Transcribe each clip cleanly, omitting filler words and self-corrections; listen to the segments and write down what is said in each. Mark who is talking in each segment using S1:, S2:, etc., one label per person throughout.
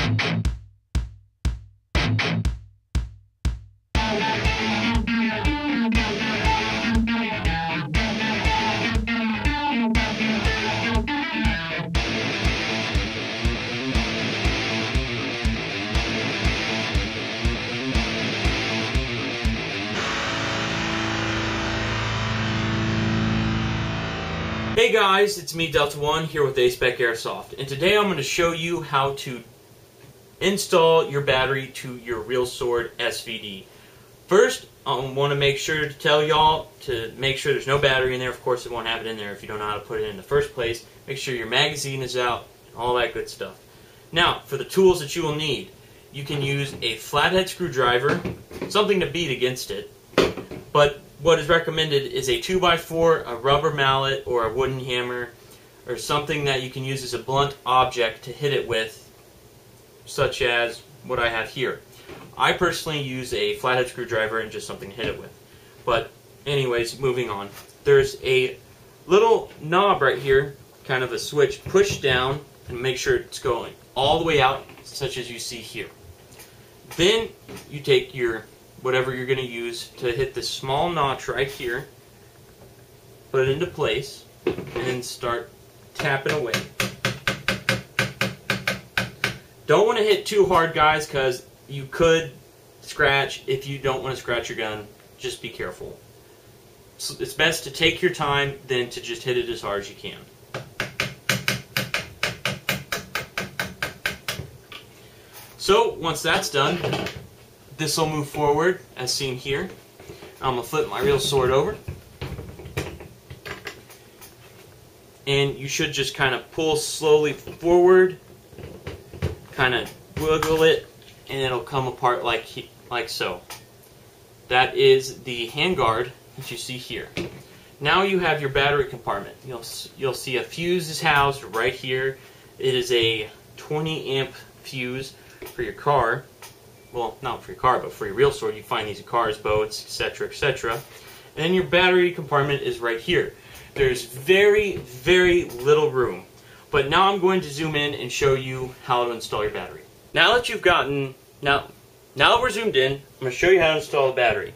S1: Hey guys, it's me Delta One here with AspecAirsoft, and today I'm going to show you how to install your battery to your Real Sword SVD. First, I want to make sure to tell y'all to make sure there's no battery in there. Of course, it won't have it in there if you don't know how to put it in the first place. Make sure your magazine is out, all that good stuff. Now, for the tools that you will need, you can use a flathead screwdriver, something to beat against it, but what is recommended is a 2x4, a rubber mallet, or a wooden hammer, or something that you can use as a blunt object to hit it with, such as what I have here. I personally use a flathead screwdriver and just something to hit it with. But anyways, moving on. There's a little knob right here, kind of a switch. Push down and make sure it's going all the way out, such as you see here. Then you take your whatever you're going to use to hit this small notch right here, put it into place, and then start tapping away. Don't want to hit too hard, guys, because you could scratch. If you don't want to scratch your gun, just be careful. So it's best to take your time than to just hit it as hard as you can. So once that's done, this will move forward, as seen here. I'm going to flip my Real Sword over. And you should just kind of pull slowly forward, kind of wiggle it, and it'll come apart like so. That is the handguard that you see here. Now you have your battery compartment. You'll see a fuse is housed right here. It is a 20 amp fuse for your car. Well, not for your car, but for your Real Sword. You find these in cars, boats, etc., etc. And then your battery compartment is right here. There's very, very little room. But now I'm going to zoom in and show you how to install your battery. Now that we're zoomed in, I'm going to show you how to install the battery.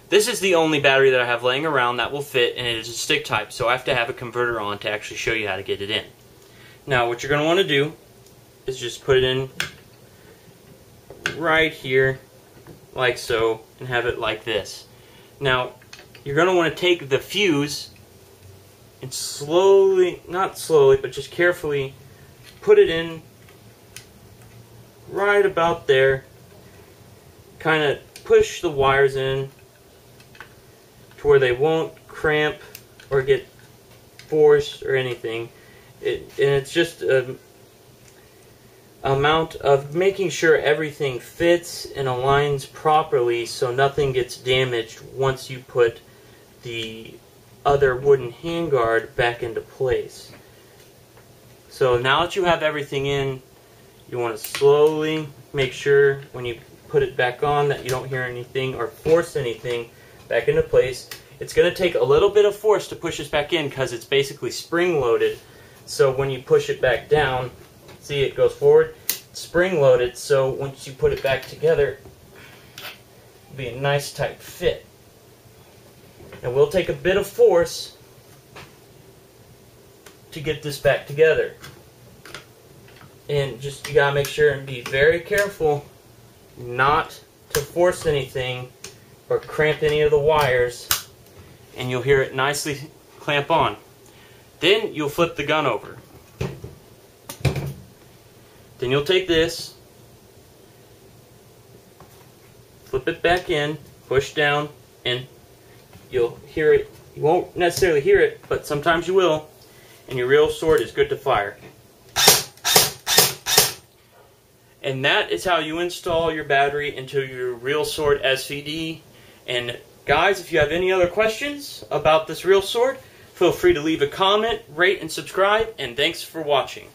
S1: This is the only battery that I have laying around that will fit, and it is a stick type, so I have to have a converter on to actually show you how to get it in. Now, what you're going to want to do is just put it in right here, like so, and have it like this. Now, you're going to want to take the fuse and slowly, not slowly, but just carefully put it in right about there. Kind of push the wires in to where they won't cramp or get forced or anything. And it's just a amount of making sure everything fits and aligns properly so nothing gets damaged once you put the other wooden handguard back into place. So now that you have everything in, you want to slowly make sure when you put it back on that you don't hear anything or force anything back into place. It's going to take a little bit of force to push this back in because it's basically spring loaded. So when you push it back down, see, it goes forward, spring loaded, so once you put it back together, it'll be a nice tight fit. And we'll take a bit of force to get this back together. And just, you gotta make sure and be very careful not to force anything or cramp any of the wires, and you'll hear it nicely clamp on. Then you'll flip the gun over. Then you'll take this, flip it back in, push down, and you'll hear it. You won't necessarily hear it, but sometimes you will, and your Real Sword is good to fire. And that is how you install your battery into your Real Sword SVD. And guys, if you have any other questions about this Real Sword, feel free to leave a comment, rate, and subscribe, and thanks for watching.